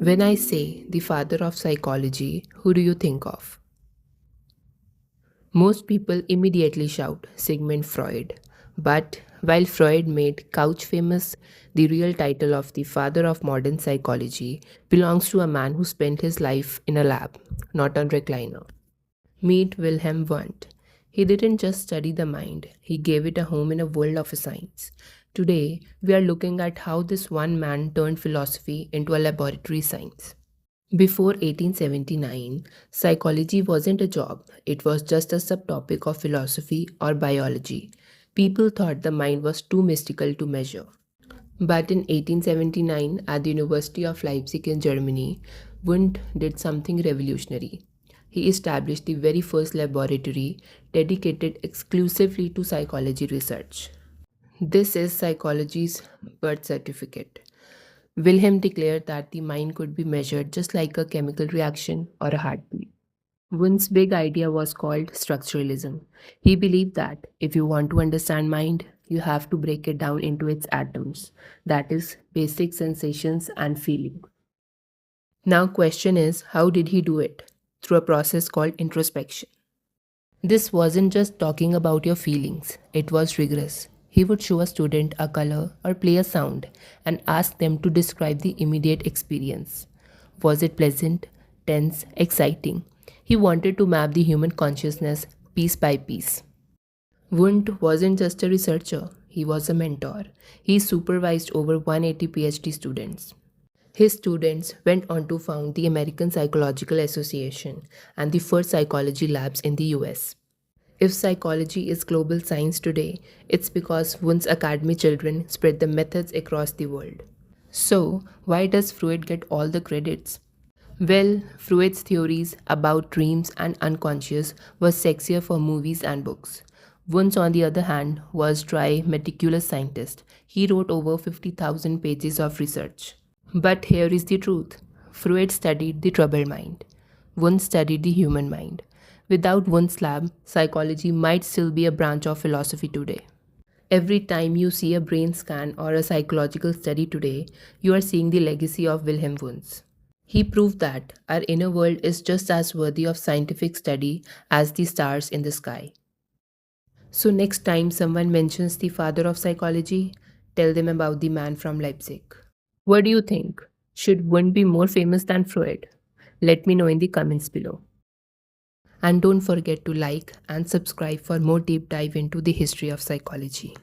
When I say the father of psychology, who do you think of? Most people immediately shout Sigmund Freud. But while Freud made Couch famous, the real title of the father of modern psychology belongs to a man who spent his life in a lab, not on recliner. Meet Wilhelm Wundt. He didn't just study the mind, he gave it a home in a world of science. Today, we are looking at how this one man turned philosophy into a laboratory science. Before 1879, psychology wasn't a job, it was just a subtopic of philosophy or biology. People thought the mind was too mystical to measure. But in 1879, at the University of Leipzig in Germany, Wundt did something revolutionary. He established the very first laboratory dedicated exclusively to psychology research. This is psychology's birth certificate. Wilhelm declared that the mind could be measured just like a chemical reaction or a heartbeat. Wundt's big idea was called structuralism. He believed that if you want to understand mind, you have to break it down into its atoms, that is, basic sensations and feeling. Now question is, how did he do it? Through a process called introspection. This wasn't just talking about your feelings, it was rigorous. He would show a student a color or play a sound and ask them to describe the immediate experience. Was it pleasant, tense, exciting? He wanted to map the human consciousness piece by piece. Wundt wasn't just a researcher, he was a mentor. He supervised over 180 PhD students. His students went on to found the American Psychological Association and the first psychology labs in the US. If psychology is global science today, it's because Wundt's academy children spread the methods across the world. So, why does Freud get all the credits? Well, Freud's theories about dreams and unconscious were sexier for movies and books. Wundt, on the other hand, was dry, meticulous scientist. He wrote over 50,000 pages of research. But here is the truth. Freud studied the troubled mind. Wundt studied the human mind. Without Wundt's lab, psychology might still be a branch of philosophy today. Every time you see a brain scan or a psychological study today, you are seeing the legacy of Wilhelm Wundt. He proved that our inner world is just as worthy of scientific study as the stars in the sky. So, next time someone mentions the father of psychology, tell them about the man from Leipzig. What do you think? Should Wundt be more famous than Freud? Let me know in the comments below. And don't forget to like and subscribe for more deep dive into the history of psychology.